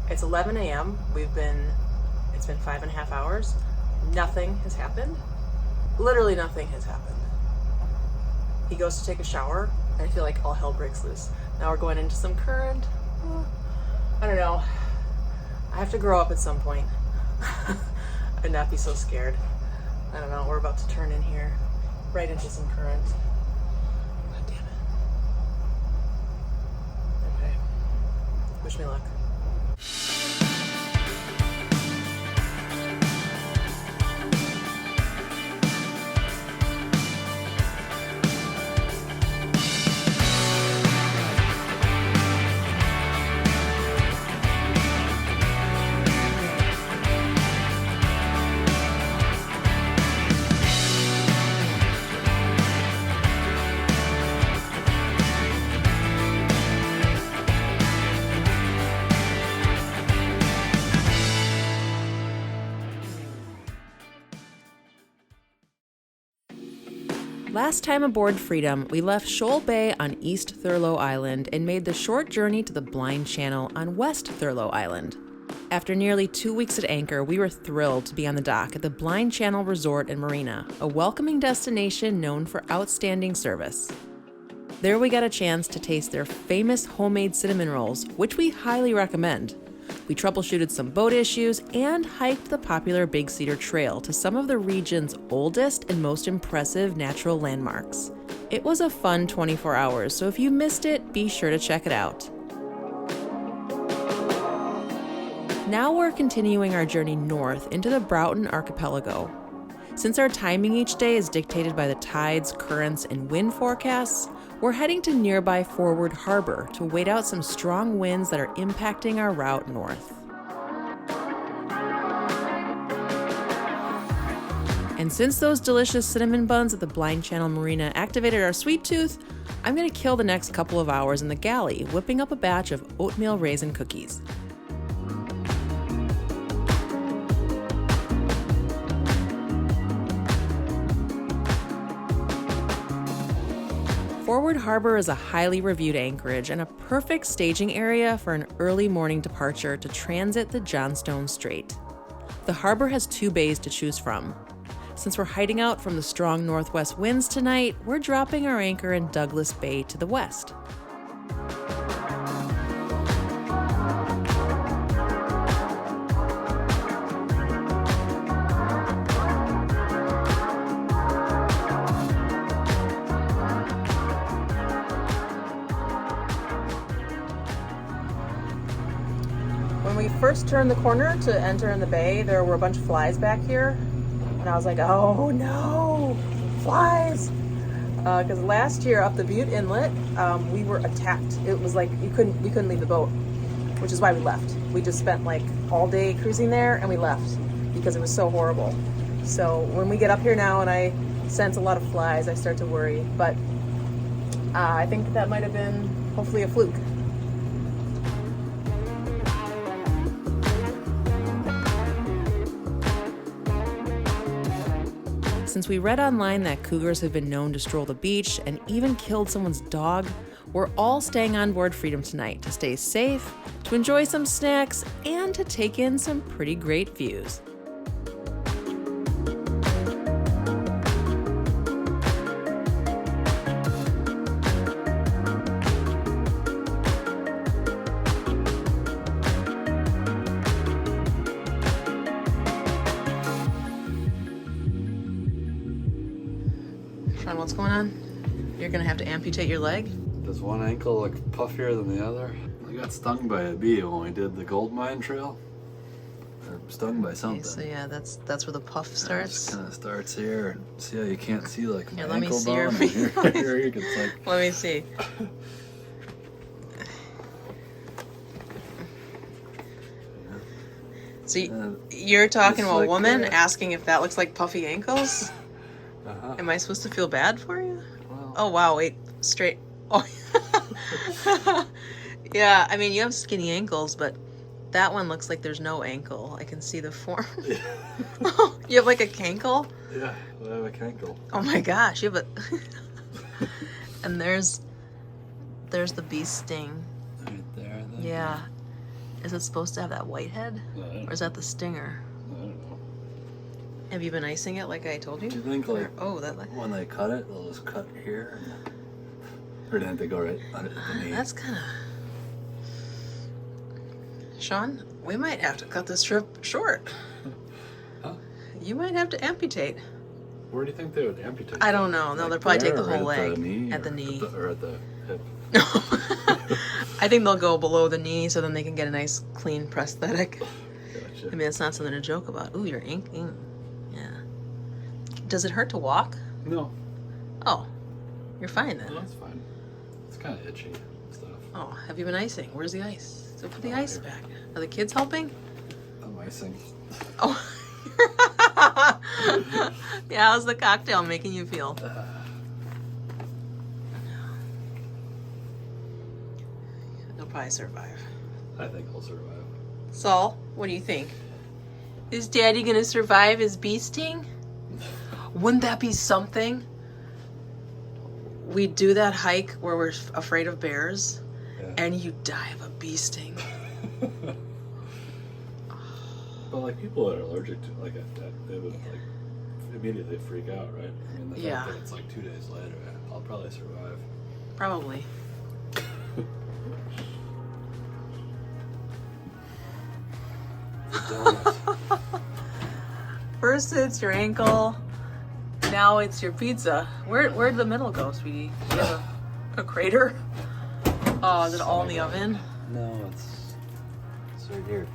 It's 11 a.m. It's been 5.5 hours. Nothing has happened. Literally nothing has happened. He goes to take a shower, and I feel like all hell breaks loose. Now we're going into some current. I don't know. I have to grow up at some point and not be so scared. I don't know. We're about to turn in here right into some current. God damn it. Okay. Wish me luck. Last time aboard Freedom, we left Shoal Bay on East Thurlow Island and made the short journey to the Blind Channel on West Thurlow Island. After nearly 2 weeks at anchor, we were thrilled to be on the dock at the Blind Channel Resort and Marina, a welcoming destination known for outstanding service. There we got a chance to taste their famous homemade cinnamon rolls, which we highly recommend. We troubleshooted some boat issues and hiked the popular Big Cedar Trail to some of the region's oldest and most impressive natural landmarks. It was a fun 24 hours, so if you missed it, be sure to check it out. Now we're continuing our journey north into the Broughton Archipelago. Since our timing each day is dictated by the tides, currents, and wind forecasts, we're heading to nearby Forward Harbor to wait out some strong winds that are impacting our route north. And since those delicious cinnamon buns at the Blind Channel Marina activated our sweet tooth, I'm going to kill the next couple of hours in the galley whipping up a batch of oatmeal raisin cookies. Forward Harbor is a highly reviewed anchorage and a perfect staging area for an early morning departure to transit the Johnstone Strait. The harbor has 2 bays to choose from. Since we're hiding out from the strong northwest winds tonight, we're dropping our anchor in Douglas Bay to the west. When we first turned the corner to enter in the bay, there were a bunch of flies back here. And I was like, oh no, flies. Because last year up the Butte Inlet, we were attacked. It was like we couldn't leave the boat, which is why we left. We just spent like all day cruising there and we left because it was so horrible. So when we get up here now and I sense a lot of flies, I start to worry. But I think that might have been hopefully a fluke. Since we read online that cougars have been known to stroll the beach and even killed someone's dog, we're all staying on board Freedom tonight to stay safe, to enjoy some snacks, and to take in some pretty great views. Sean, what's going on? You're gonna have to amputate your leg? Does one ankle look puffier than the other? I got stung by a bee when we did the gold mine trail. Or stung by something. Okay, so yeah, that's where the puff starts. It kind of starts here. And see how you can't see like my Here, let me ankle see bone? your And here you can like. Let me see. So you're talking to a like, woman asking if that looks like puffy ankles? Uh-huh. Am I supposed to feel bad for you? Well, Oh wow, wait, straight. Oh, yeah. I mean, you have skinny ankles, but that one looks like there's no ankle. I can see the form. Oh, you have like a cankle? yeah, I have a cankle. Oh my gosh, you have a. And there's the bee sting. Right there. Yeah. Is it supposed to have that white head? Or is that the stinger? I don't know. Have you been icing it like I told you? Do you think like when they cut it, they'll just cut here? Or didn't they go right under the knee? That's kind of... Sean, we might have to cut this trip short. Huh? You might have to amputate. Where do you think they would amputate? I don't know. No, like they'll probably take the whole right leg. At the knee? Or at the hip? No. I think they'll go below the knee so then they can get a nice clean prosthetic. Gotcha. I mean, it's not something to joke about. Ooh, you're inking. Yeah. Does it hurt to walk? No. Oh, you're fine then. No, that's fine. It's kind of itchy and stuff. Oh, have you been icing? Where's the ice? So put the ice here. back. Are the kids helping? I'm icing. Oh. Yeah, how's the cocktail making you feel? You'll probably survive. I think I'll survive. Saul, what do you think? Is Daddy gonna survive his bee sting? Wouldn't that be something? We do that hike where we're afraid of bears, and you die of a bee sting. But like people that are allergic to like that, they would like immediately freak out, right? I mean, the fact that it's like 2 days later, I'll probably survive. Probably. First it's your ankle, now it's your pizza. Where'd the middle go, sweetie? Do you have a crater? Oh, is it all in the oven? No, it's right here.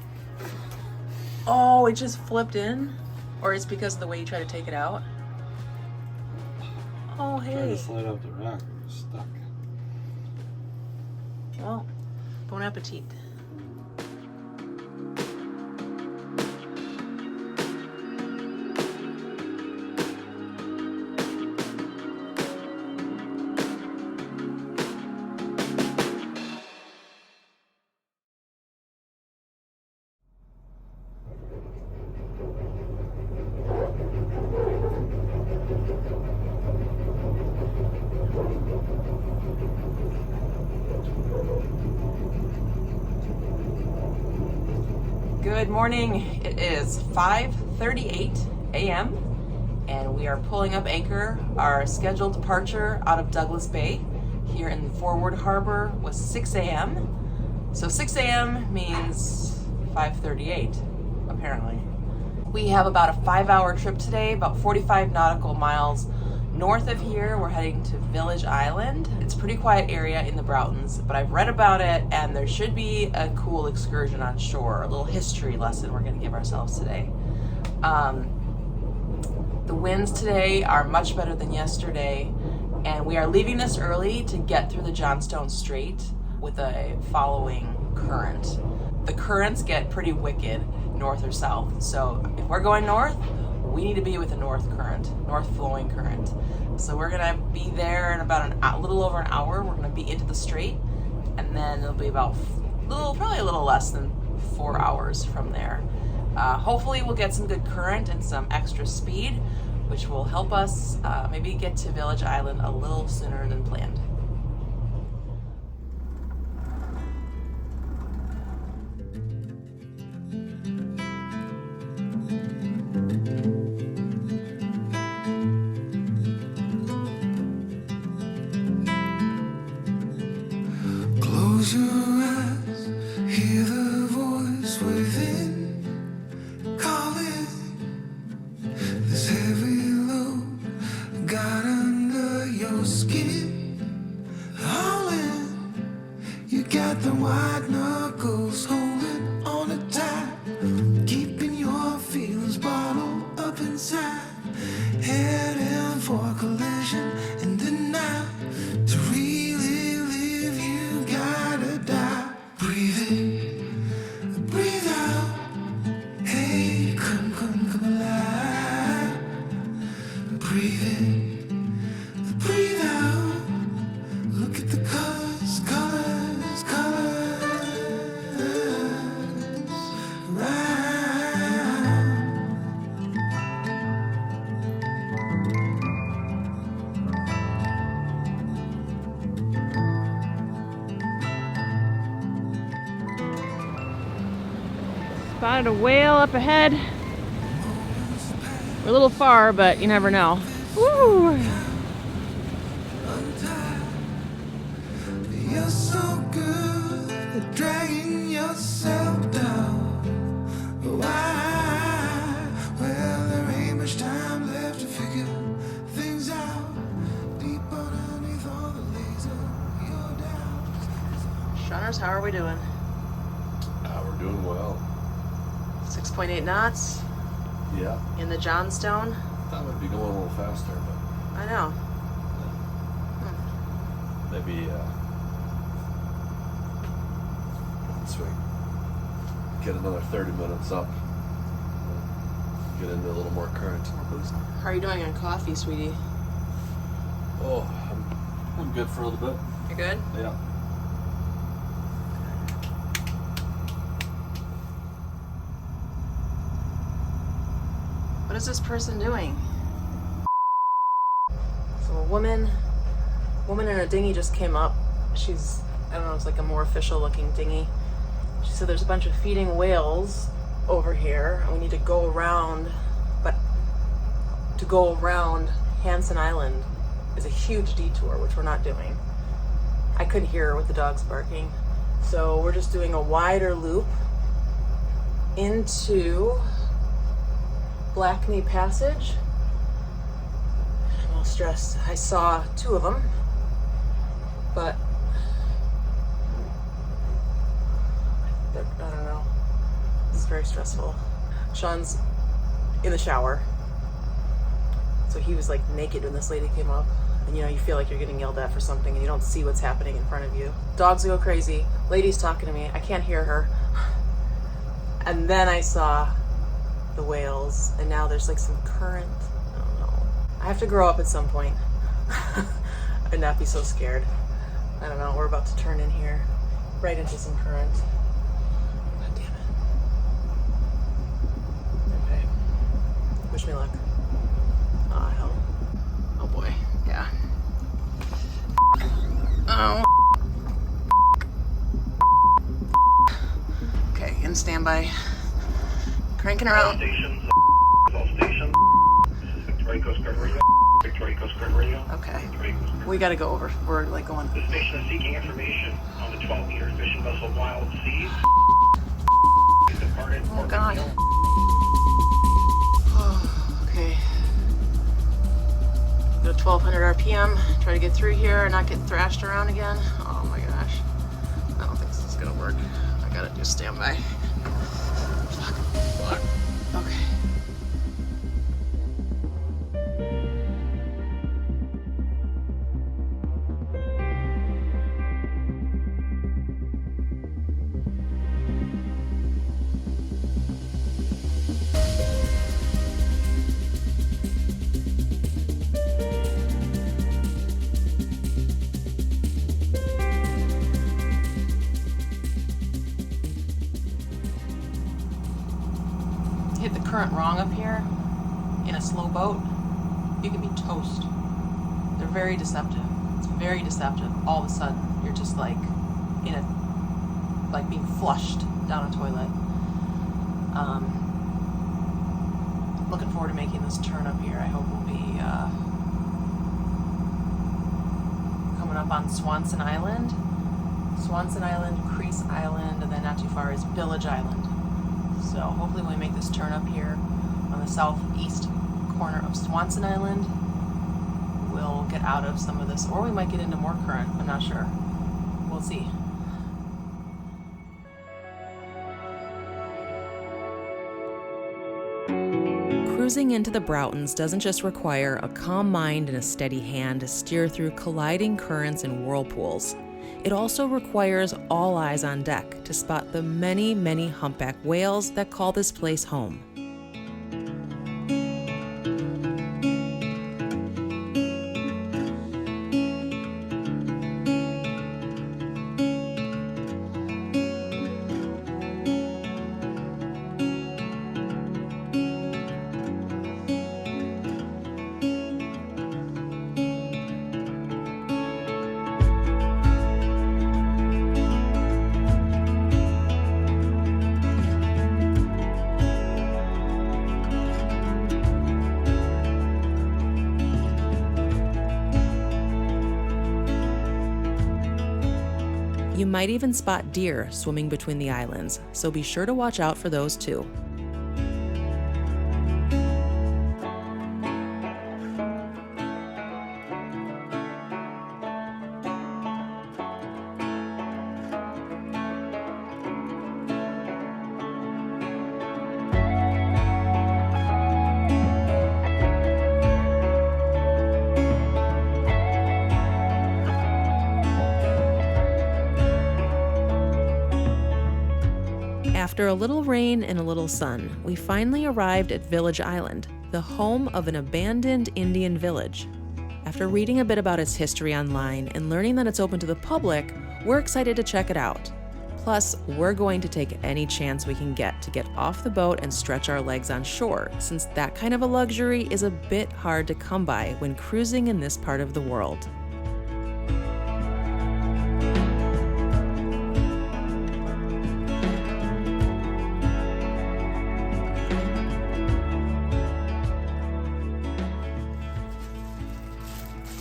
Oh, it just flipped in? Or it's because of the way you try to take it out? Oh, hey. Trying to slide up the rack, it was stuck. Well, bon appetit. Good morning. It is 5:38 a.m. and we are pulling up anchor. Our scheduled departure out of Douglas Bay here in Forward Harbor was 6 a.m. So 6 a.m. means 5:38 apparently. We have about a 5-hour trip today, about 45 nautical miles north of here. We're heading to Village Island. It's a pretty quiet area in the Broughtons, but I've read about it and there should be a cool excursion on shore, a little history lesson we're going to give ourselves today. The winds today are much better than yesterday, and we are leaving this early to get through the Johnstone Strait with a following current. The currents get pretty wicked north or south, so if we're going north, we need to be with a north flowing current. So we're gonna be there in about a little over an hour. We're gonna be into the strait, and then it'll be about probably a little less than 4 hours from there. Hopefully we'll get some good current and some extra speed, which will help us maybe get to Village Island a little sooner than planned. Close your eyes, hear the voice within calling. This heavy load got under your skin. Spotted a whale up ahead. We're a little far, but you never know. Woo! You're so good at dragging yourself down. Why? Well, there ain't much time left to figure things out. Deep underneath all the layers of your doubts. Shunners, how are we doing? We're doing well. 6.8 knots Yeah. in the Johnstone. Thought we'd be going a little faster, but I know. maybe once we get another 30 minutes up, we'll get into a little more current. How are you doing on coffee, sweetie? Oh, I'm good for a little bit. You're good? Yeah. What is this person doing? So a woman in a dinghy just came up. She's, I don't know, it's like a more official looking dinghy. She said there's a bunch of feeding whales over here and we need to go around, but to go around Hansen Island is a huge detour, which we're not doing. I couldn't hear her with the dogs barking. So we're just doing a wider loop into Black Knee Passage. I'm all stressed. I saw 2 of them, but I don't know. It's very stressful. Sean's in the shower, so he was like naked when this lady came up. And you know, you feel like you're getting yelled at for something and you don't see what's happening in front of you. Dogs go crazy. Lady's talking to me. I can't hear her. And then I saw the whales, and now there's like some current. I don't know. I have to grow up at some point and not be so scared. I don't know. We're about to turn in here, right into some current. God damn it. Okay. Wish me luck. Oh, hell. Oh boy. Yeah. Oh. Okay, in standby. Cranking her out. All stations. This is Victoria Coast Guard Radio. Victoria Coast Guard Radio. Okay. We gotta go over. We're like going. The station is seeking information on the 12-meter fishing vessel Wild Seas. Departed. Oh God. Oh, okay. Go 1200 RPM. Try to get through here and not get thrashed around again. Oh my gosh. I don't think this is gonna work. I gotta do standby. Fuck. Okay. Hit the current wrong up here in a slow boat, you can be toast. They're very deceptive. It's very deceptive. All of a sudden, you're just like in a, like being flushed down a toilet. Looking forward to making this turn up here. I hope we'll be coming up on Swanson Island, Crease Island, and then not too far is Village Island. So hopefully when we make this turn up here on the southeast corner of Swanson Island, we'll get out of some of this, or we might get into more current. I'm not sure. We'll see. Cruising into the Broughtons doesn't just require a calm mind and a steady hand to steer through colliding currents and whirlpools. It also requires all eyes on deck to spot the many, many humpback whales that call this place home. might even spot deer swimming between the islands, so be sure to watch out for those too. After a little rain and a little sun, we finally arrived at Village Island, the home of an abandoned Indian village. After reading a bit about its history online and learning that it's open to the public, we're excited to check it out. Plus, we're going to take any chance we can get to get off the boat and stretch our legs on shore, since that kind of a luxury is a bit hard to come by when cruising in this part of the world.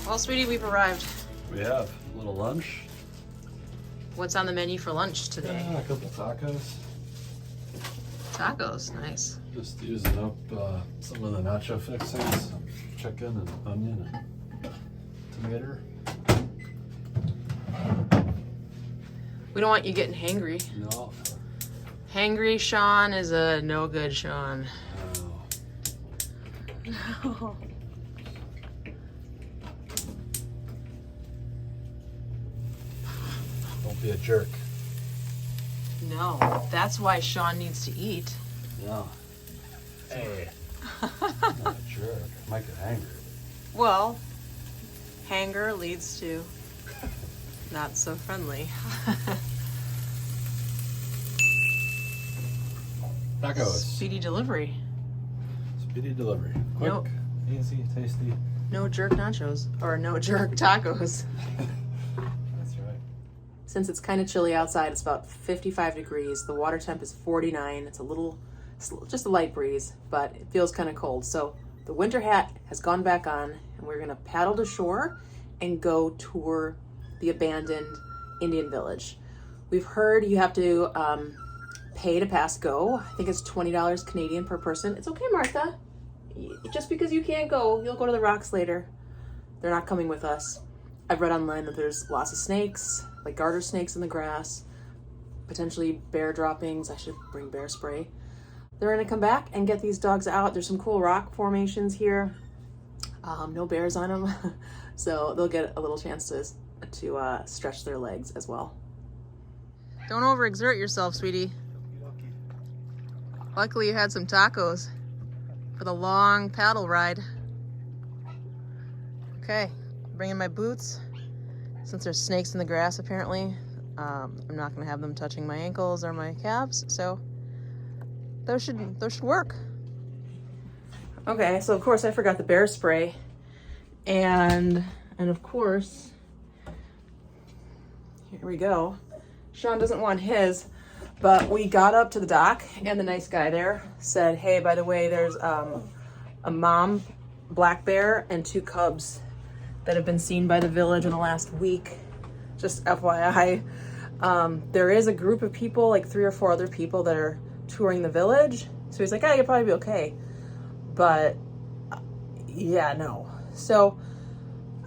Well, sweetie, we've arrived. We have a little lunch. What's on the menu for lunch today? A couple tacos. Tacos, nice. Just using up some of the nacho fixings, some chicken and onion and tomato. We don't want you getting hangry. No. Hangry Sean is a no good Sean. No. Don't be a jerk. No, that's why Sean needs to eat. No. Hey. I'm not a jerk. I might get angry. Well, hanger leads to not so friendly. Tacos. Speedy delivery. Speedy delivery. Quick, Nope. easy, tasty. No jerk nachos, or no jerk tacos. That's right. Since it's kind of chilly outside, it's about 55 degrees. The water temp is 49. It's just a light breeze, but it feels kind of cold. So the winter hat has gone back on, and we're gonna paddle to shore and go tour the abandoned Indian village. We've heard you have to pay to pass go. I think it's $20 Canadian per person. It's okay, Martha. Just because you can't go, you'll go to the rocks later. They're not coming with us. I've read online that there's lots of snakes, like garter snakes in the grass, potentially bear droppings. I should bring bear spray. They're gonna come back and get these dogs out. There's some cool rock formations here. No bears on them, so they'll get a little chance to stretch their legs as well. Don't overexert yourself, sweetie. Luckily you had some tacos for the long paddle ride. Okay, bringing my boots. Since there's snakes in the grass apparently, I'm not gonna have them touching my ankles or my calves, so those should work. Okay, so of course I forgot the bear spray, and of course, here we go. Sean doesn't want his, but we got up to the dock, and the nice guy there said, hey, by the way, there's a mom black bear and 2 cubs that have been seen by the village in the last week. Just FYI. There is a group of people, like 3 or 4 other people that are touring the village. So he's like, you'll probably be okay. But yeah, no. So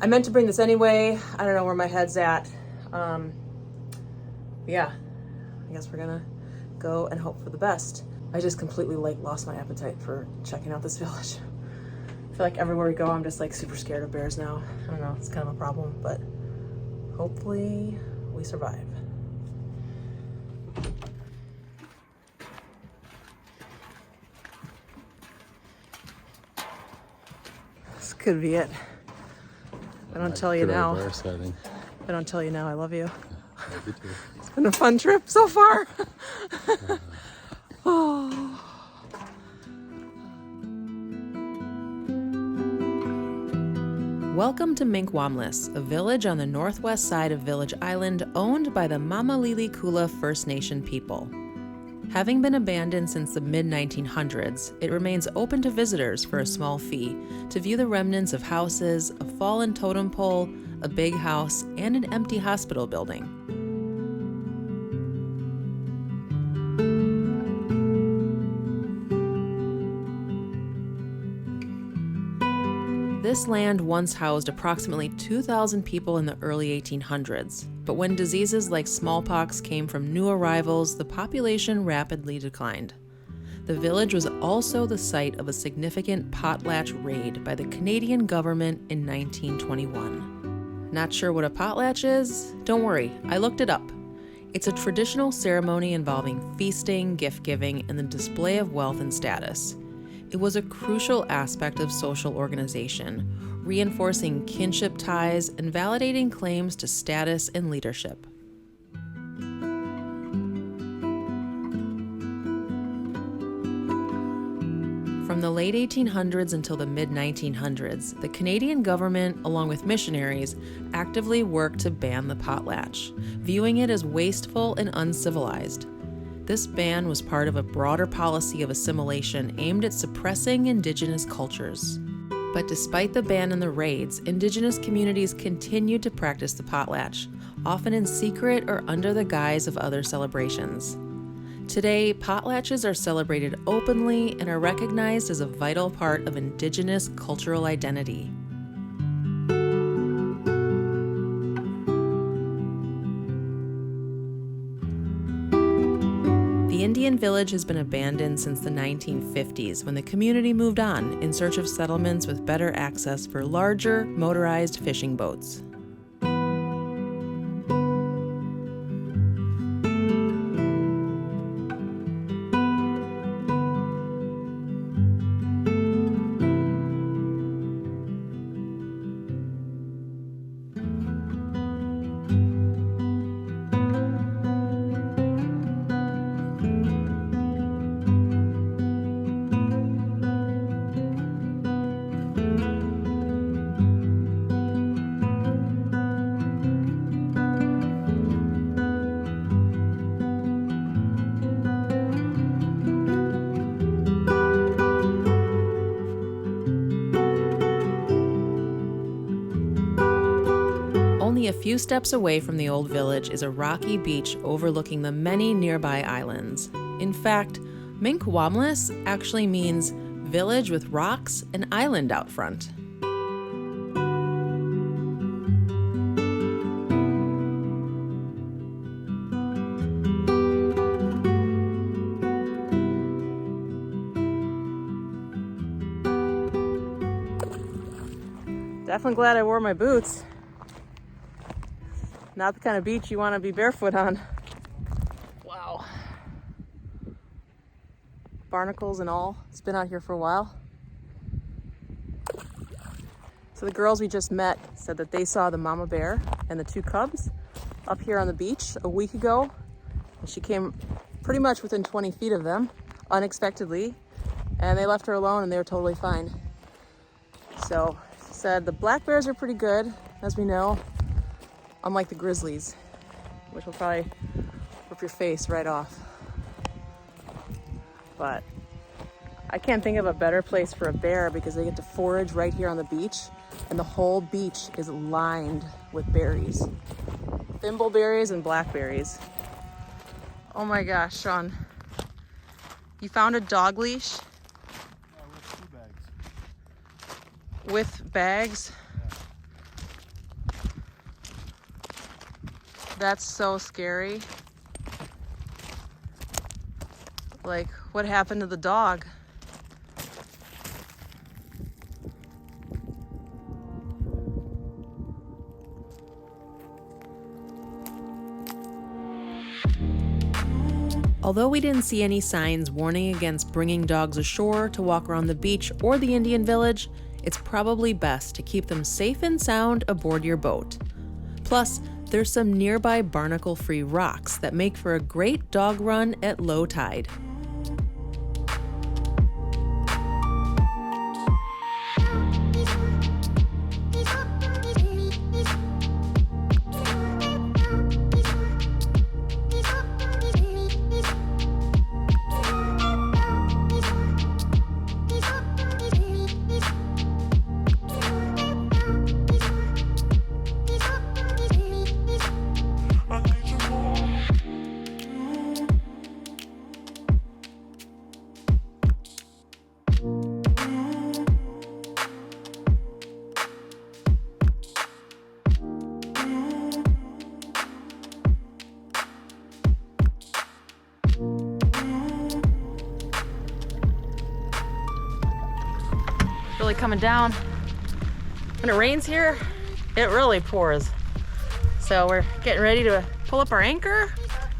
I meant to bring this anyway. I don't know where my head's at. Yeah, I guess we're gonna go and hope for the best. I just completely lost my appetite for checking out this village. I feel like everywhere we go, I'm just super scared of bears now. I don't know, it's kind of a problem, but hopefully we survive. This could be it. I don't tell you now. I don't tell you now I love you. Love you too. It's been a fun trip so far. Oh. Welcome to Minkwaamlis, a village on the northwest side of Village Island owned by the Mamalili Kula First Nation people. Having been abandoned since the mid-1900s, it remains open to visitors for a small fee to view the remnants of houses, a fallen totem pole, a big house, and an empty hospital building. This land once housed approximately 2,000 people in the early 1800s, but when diseases like smallpox came from new arrivals, the population rapidly declined. The village was also the site of a significant potlatch raid by the Canadian government in 1921. Not sure what a potlatch is? Don't worry, I looked it up. It's a traditional ceremony involving feasting, gift-giving, and the display of wealth and status. It was a crucial aspect of social organization, reinforcing kinship ties and validating claims to status and leadership. From the late 1800s until the mid-1900s, the Canadian government, along with missionaries, actively worked to ban the potlatch, viewing it as wasteful and uncivilized. This ban was part of a broader policy of assimilation aimed at suppressing Indigenous cultures. But despite the ban and the raids, Indigenous communities continued to practice the potlatch, often in secret or under the guise of other celebrations. Today, potlatches are celebrated openly and are recognized as a vital part of Indigenous cultural identity. The Indian village has been abandoned since the 1950s when the community moved on in search of settlements with better access for larger, motorized fishing boats. Only a few steps away from the old village is a rocky beach overlooking the many nearby islands. In fact, Minkwaamlis actually means village with rocks and island out front. Definitely glad I wore my boots. Not the kind of beach you want to be barefoot on. Wow. Barnacles and all. It's been out here for a while. So the girls we just met said that they saw the mama bear and the two cubs up here on the beach a week ago. And she came pretty much within 20 feet of them, unexpectedly. And they left her alone and they were totally fine. So she said the black bears are pretty good, as we know. Unlike the grizzlies, which will probably rip your face right off. But I can't think of a better place for a bear because they get to forage right here on the beach, and the whole beach is lined with berries. Thimbleberries and blackberries. Oh my gosh, Sean. You found a dog leash? With 2 bags. With bags? That's so scary. Like, what happened to the dog? Although we didn't see any signs warning against bringing dogs ashore to walk around the beach or the Indian village, it's probably best to keep them safe and sound aboard your boat. Plus, there's some nearby barnacle-free rocks that make for a great dog run at low tide. really coming down. When it rains here, it really pours. So we're getting ready to pull up our anchor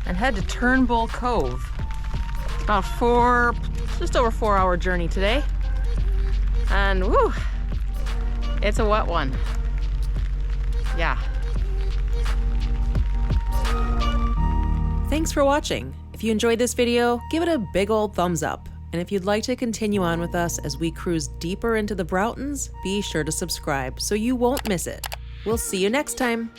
and head to Turnbull Cove. It's about just over 4-hour journey today. And woo, it's a wet one. Yeah. Thanks for watching. If you enjoyed this video, give it a big old thumbs up. And if you'd like to continue on with us as we cruise deeper into the Broughtons, be sure to subscribe so you won't miss it. We'll see you next time.